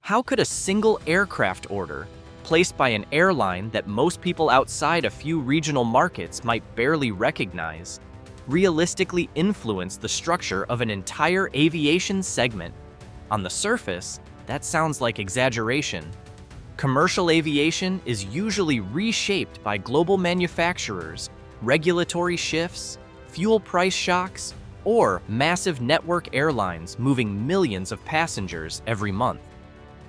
How could a single aircraft order, placed by an airline that most people outside a few regional markets might barely recognize, realistically influence the structure of an entire aviation segment? On the surface, that sounds like exaggeration. Commercial aviation is usually reshaped by global manufacturers, regulatory shifts, fuel price shocks, or massive network airlines moving millions of passengers every month.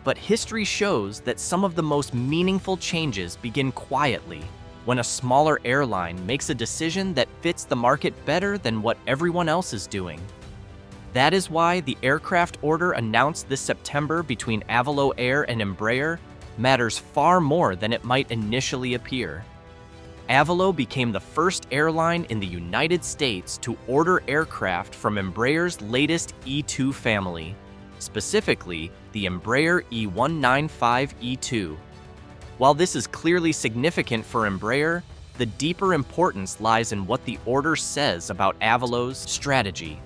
But history shows that some of the most meaningful changes begin quietly, when a smaller airline makes a decision that fits the market better than what everyone else is doing. That is why the aircraft order announced this September between Avelo Air and Embraer matters far more than it might initially appear. Avelo became the first airline in the United States to order aircraft from Embraer's latest E2 family, specifically the Embraer E195-E2. While this is clearly significant for Embraer, the deeper importance lies in what the order says about Avelo's strategy.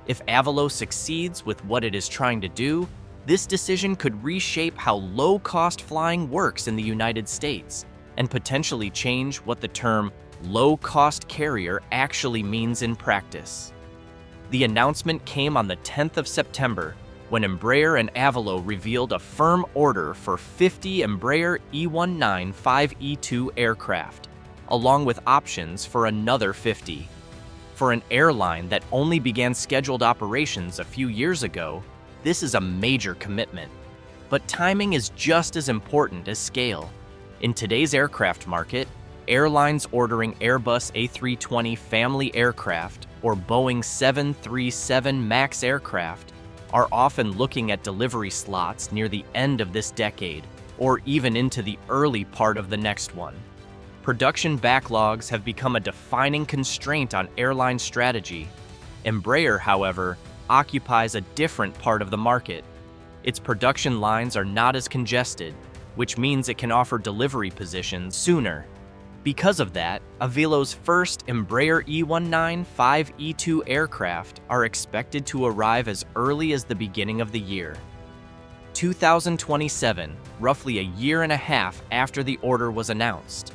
If Avelo succeeds with what it is trying to do, this decision could reshape how low-cost flying works in the United States and potentially change what the term low-cost carrier actually means in practice. The announcement came on the 10th of September, when Embraer and Avelo revealed a firm order for 50 Embraer E195-E2 aircraft, along with options for another 50. For an airline that only began scheduled operations a few years ago, this is a major commitment. But timing is just as important as scale. In today's aircraft market, airlines ordering Airbus A320 family aircraft or Boeing 737 MAX aircraft are often looking at delivery slots near the end of this decade or even into the early part of the next one. Production backlogs have become a defining constraint on airline strategy. Embraer, however, occupies a different part of the market. Its production lines are not as congested, which means it can offer delivery positions sooner. Because of that, Avelo's first Embraer E195-E2 aircraft are expected to arrive as early as the beginning of the year. 2027, roughly a year and a half after the order was announced.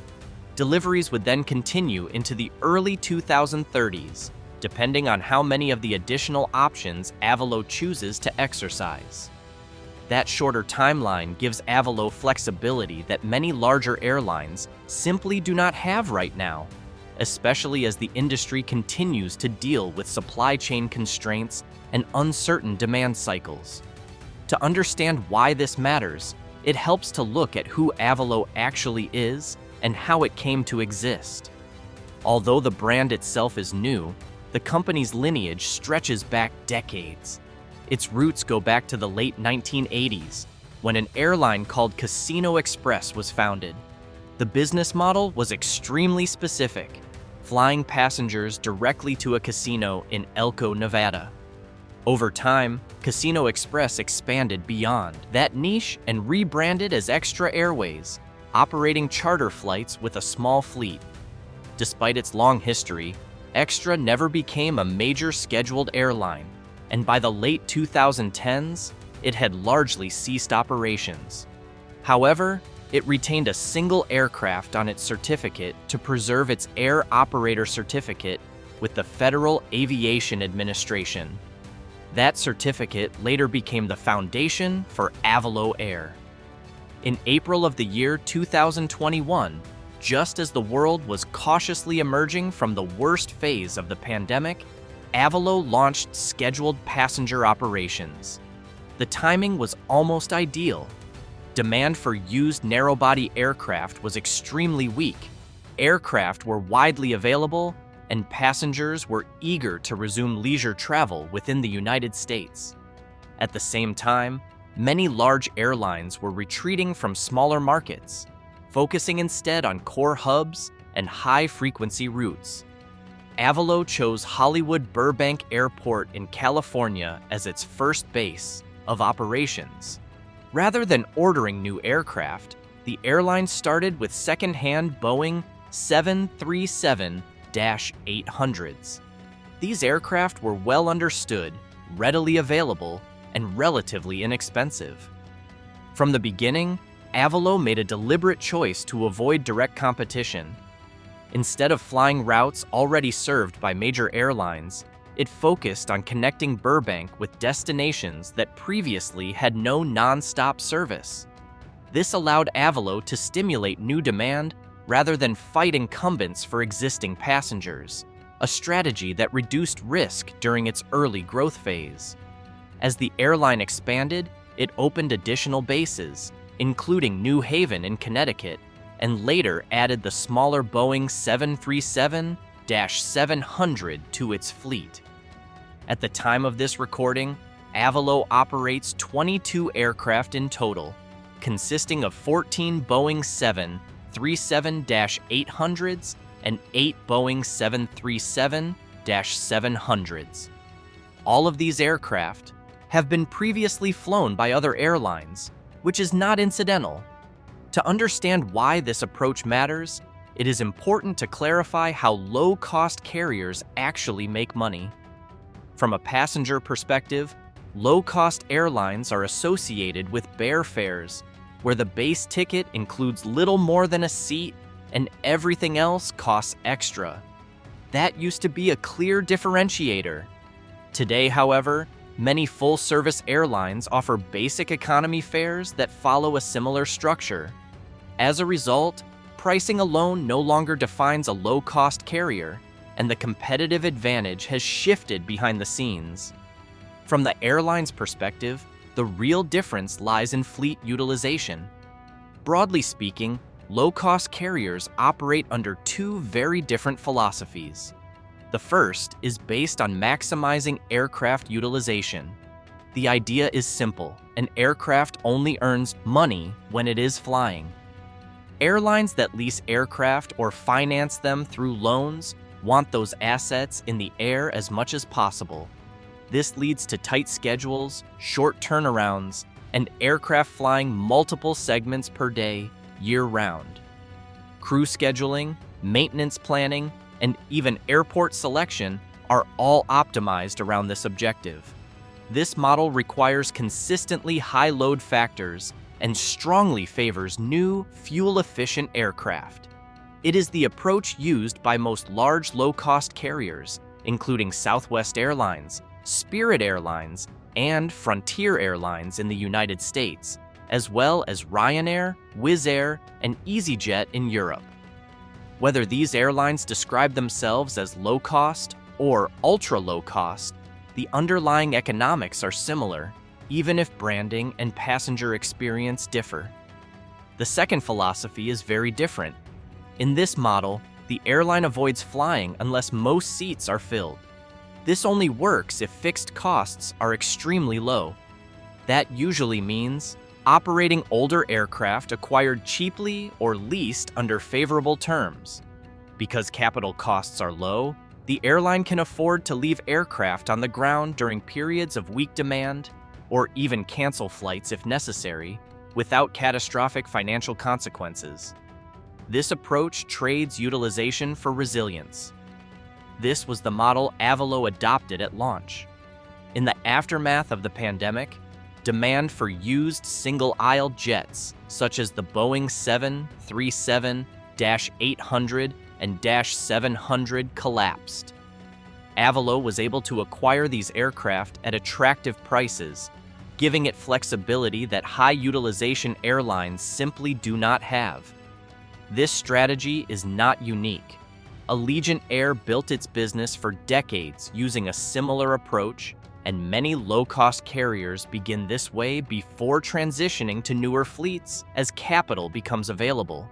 Deliveries would then continue into the early 2030s, depending on how many of the additional options Avelo chooses to exercise. That shorter timeline gives Avelo flexibility that many larger airlines simply do not have right now, especially as the industry continues to deal with supply chain constraints and uncertain demand cycles. To understand why this matters, it helps to look at who Avelo actually is and how it came to exist. Although the brand itself is new, the company's lineage stretches back decades. Its roots go back to the late 1980s, when an airline called Casino Express was founded. The business model was extremely specific, flying passengers directly to a casino in Elko, Nevada. Over time, Casino Express expanded beyond that niche and rebranded as Extra Airways, operating charter flights with a small fleet. Despite its long history, Extra never became a major scheduled airline, and by the late 2010s, it had largely ceased operations. However, it retained a single aircraft on its certificate to preserve its air operator certificate with the Federal Aviation Administration. That certificate later became the foundation for Avelo Air. In April of the year 2021, just as the world was cautiously emerging from the worst phase of the pandemic, Avelo launched scheduled passenger operations. The timing was almost ideal. Demand for used narrowbody aircraft was extremely weak. Aircraft were widely available, and passengers were eager to resume leisure travel within the United States. At the same time, many large airlines were retreating from smaller markets, focusing instead on core hubs and high-frequency routes. Avelo chose Hollywood Burbank Airport in California as its first base of operations. Rather than ordering new aircraft, the airline started with second-hand Boeing 737-800s. These aircraft were well understood, readily available, and relatively inexpensive. From the beginning, Avelo made a deliberate choice to avoid direct competition. Instead of flying routes already served by major airlines, it focused on connecting Burbank with destinations that previously had no non-stop service. This allowed Avelo to stimulate new demand rather than fight incumbents for existing passengers, a strategy that reduced risk during its early growth phase. As the airline expanded, it opened additional bases, including New Haven in Connecticut, and later added the smaller Boeing 737-700 to its fleet. At the time of this recording, Avelo operates 22 aircraft in total, consisting of 14 Boeing 737-800s and 8 Boeing 737-700s. All of these aircraft have been previously flown by other airlines, which is not incidental. To understand why this approach matters, it is important to clarify how low-cost carriers actually make money. From a passenger perspective, low-cost airlines are associated with bare fares, where the base ticket includes little more than a seat and everything else costs extra. That used to be a clear differentiator. Today, however, many full-service airlines offer basic economy fares that follow a similar structure. As a result, pricing alone no longer defines a low-cost carrier, and the competitive advantage has shifted behind the scenes. From the airline's perspective, the real difference lies in fleet utilization. Broadly speaking, low-cost carriers operate under two very different philosophies. The first is based on maximizing aircraft utilization. The idea is simple: an aircraft only earns money when it is flying. Airlines that lease aircraft or finance them through loans want those assets in the air as much as possible. This leads to tight schedules, short turnarounds, and aircraft flying multiple segments per day, year-round. Crew scheduling, maintenance planning, and even airport selection are all optimized around this objective. This model requires consistently high load factors and strongly favors new, fuel-efficient aircraft. It is the approach used by most large low-cost carriers, including Southwest Airlines, Spirit Airlines, and Frontier Airlines in the United States, as well as Ryanair, Wizz Air, and EasyJet in Europe. Whether these airlines describe themselves as low-cost or ultra-low-cost, the underlying economics are similar, even if branding and passenger experience differ. The second philosophy is very different. In this model, the airline avoids flying unless most seats are filled. This only works if fixed costs are extremely low. That usually means operating older aircraft acquired cheaply or leased under favorable terms. Because capital costs are low, the airline can afford to leave aircraft on the ground during periods of weak demand, or even cancel flights if necessary, without catastrophic financial consequences. This approach trades utilization for resilience. This was the model Avelo adopted at launch. In the aftermath of the pandemic, demand for used single-aisle jets, such as the Boeing 737-800 and -700, collapsed. Avelo was able to acquire these aircraft at attractive prices, giving it flexibility that high-utilization airlines simply do not have. This strategy is not unique. Allegiant Air built its business for decades using a similar approach, and many low-cost carriers begin this way before transitioning to newer fleets as capital becomes available.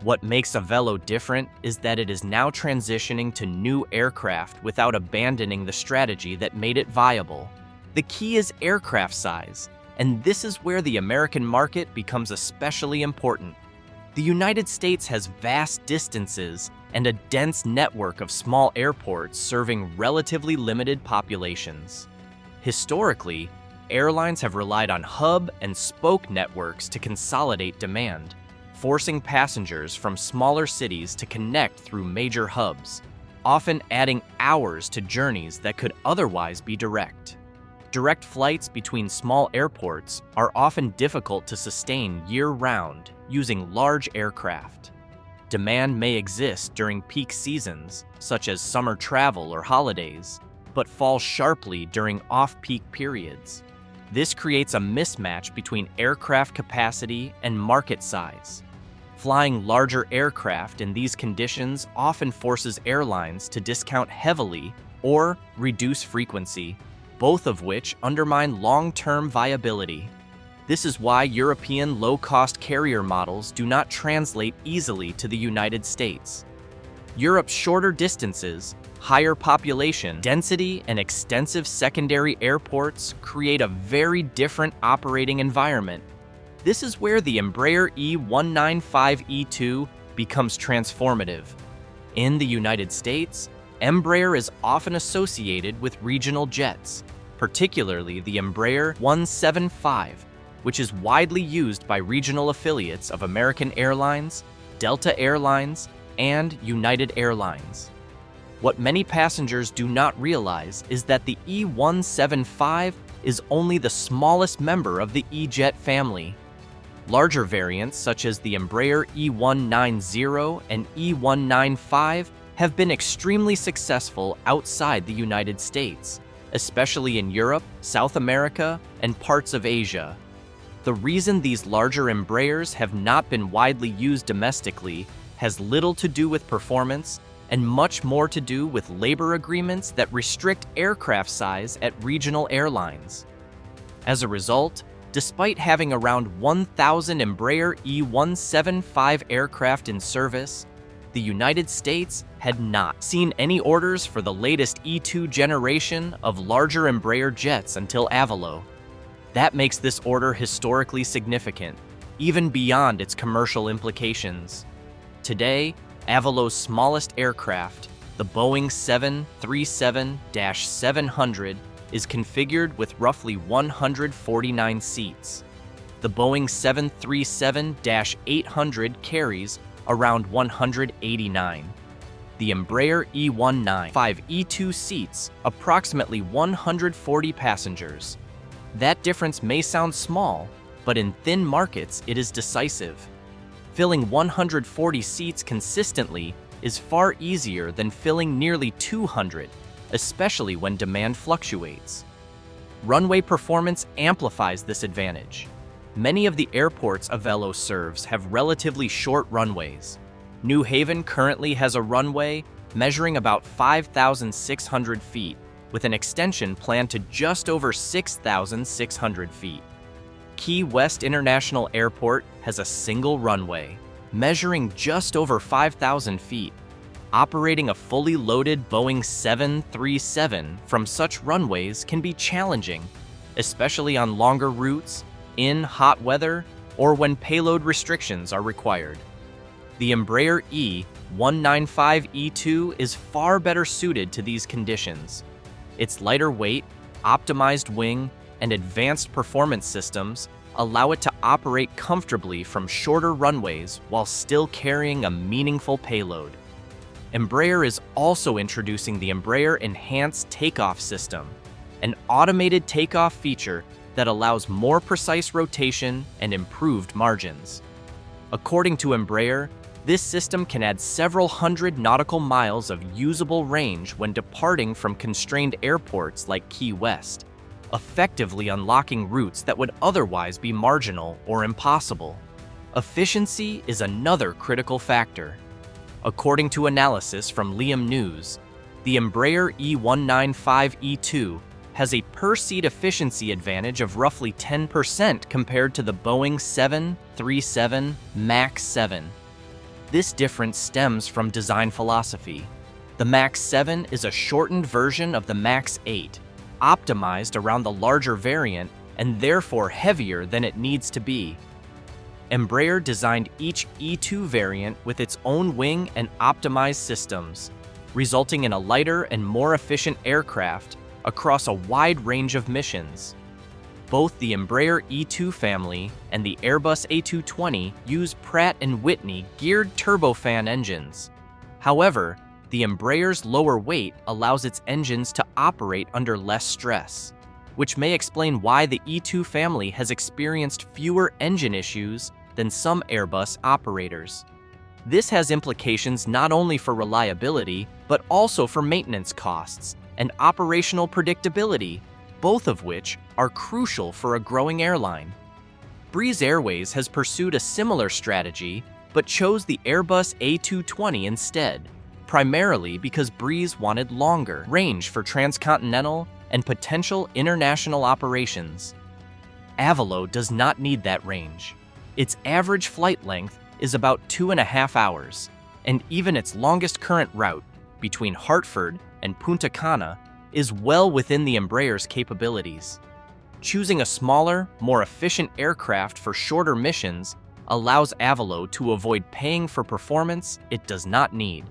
What makes Avelo different is that it is now transitioning to new aircraft without abandoning the strategy that made it viable. The key is aircraft size, and this is where the American market becomes especially important. The United States has vast distances and a dense network of small airports serving relatively limited populations. Historically, airlines have relied on hub and spoke networks to consolidate demand, forcing passengers from smaller cities to connect through major hubs, often adding hours to journeys that could otherwise be direct. Direct flights between small airports are often difficult to sustain year-round using large aircraft. Demand may exist during peak seasons, such as summer travel or holidays, but falls sharply during off-peak periods. This creates a mismatch between aircraft capacity and market size. Flying larger aircraft in these conditions often forces airlines to discount heavily or reduce frequency, both of which undermine long-term viability. This is why European low-cost carrier models do not translate easily to the United States. Europe's shorter distances, higher population density, and extensive secondary airports create a very different operating environment. This is where the Embraer E195-E2 becomes transformative. In the United States, Embraer is often associated with regional jets, particularly the Embraer E175, which is widely used by regional affiliates of American Airlines, Delta Airlines, and United Airlines. What many passengers do not realize is that the E175 is only the smallest member of the E-Jet family. Larger variants, such as the Embraer E190 and E195, have been extremely successful outside the United States, especially in Europe, South America, and parts of Asia. The reason these larger Embraers have not been widely used domestically has little to do with performance and much more to do with labor agreements that restrict aircraft size at regional airlines. As a result, despite having around 1,000 Embraer E175 aircraft in service, the United States had not seen any orders for the latest E2 generation of larger Embraer jets until Avelo. That makes this order historically significant, even beyond its commercial implications. Today, Avelo's smallest aircraft, the Boeing 737-700, is configured with roughly 149 seats. The Boeing 737-800 carries around 189. The Embraer E195-E2 seats approximately 140 passengers. That difference may sound small, but in thin markets it is decisive. Filling 140 seats consistently is far easier than filling nearly 200, especially when demand fluctuates. Runway performance amplifies this advantage. Many of the airports Avelo serves have relatively short runways. New Haven currently has a runway measuring about 5,600 feet, with an extension planned to just over 6,600 feet. Key West International Airport has a single runway, measuring just over 5,000 feet. Operating a fully loaded Boeing 737 from such runways can be challenging, especially on longer routes, in hot weather, or when payload restrictions are required. The Embraer E195-E2 is far better suited to these conditions. Its lighter weight, optimized wing, and advanced performance systems allow it to operate comfortably from shorter runways while still carrying a meaningful payload. Embraer is also introducing the Embraer Enhanced Takeoff System, an automated takeoff feature that allows more precise rotation and improved margins. According to Embraer, this system can add several hundred nautical miles of usable range when departing from constrained airports like Key West, effectively unlocking routes that would otherwise be marginal or impossible. Efficiency is another critical factor. According to analysis from Liam News, the Embraer E195-E2 has a per-seat efficiency advantage of roughly 10% compared to the Boeing 737 MAX 7. This difference stems from design philosophy. The MAX 7 is a shortened version of the MAX 8, optimized around the larger variant and therefore heavier than it needs to be. Embraer designed each E2 variant with its own wing and optimized systems, resulting in a lighter and more efficient aircraft across a wide range of missions. Both the Embraer E2 family and the Airbus A320 use Pratt & Whitney geared turbofan engines. However, the Embraer's lower weight allows its engines to operate under less stress. which may explain why the E2 family has experienced fewer engine issues than some Airbus operators. This has implications not only for reliability, but also for maintenance costs and operational predictability, both of which are crucial for a growing airline. Breeze Airways has pursued a similar strategy, but chose the Airbus A320 instead, primarily because Breeze wanted longer range for transcontinental and potential international operations. Avelo does not need that range. Its average flight length is about 2.5 hours, and even its longest current route, between Hartford and Punta Cana, is well within the Embraer's capabilities. Choosing a smaller, more efficient aircraft for shorter missions allows Avelo to avoid paying for performance it does not need.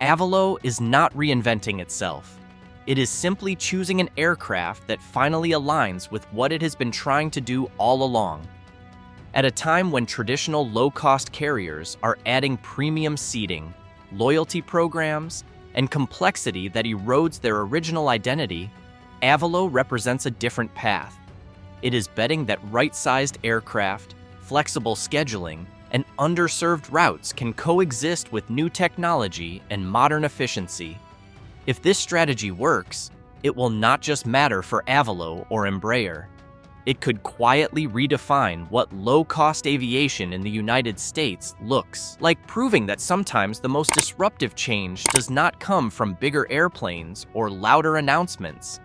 Avelo is not reinventing itself. It is simply choosing an aircraft that finally aligns with what it has been trying to do all along. At a time when traditional low-cost carriers are adding premium seating, loyalty programs, and complexity that erodes their original identity, Avelo represents a different path. It is betting that right-sized aircraft, flexible scheduling, and underserved routes can coexist with new technology and modern efficiency. If this strategy works, it will not just matter for Avelo or Embraer. It could quietly redefine what low-cost aviation in the United States looks like, proving that sometimes the most disruptive change does not come from bigger airplanes or louder announcements,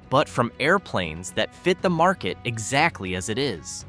but from airplanes that fit the market exactly as it is.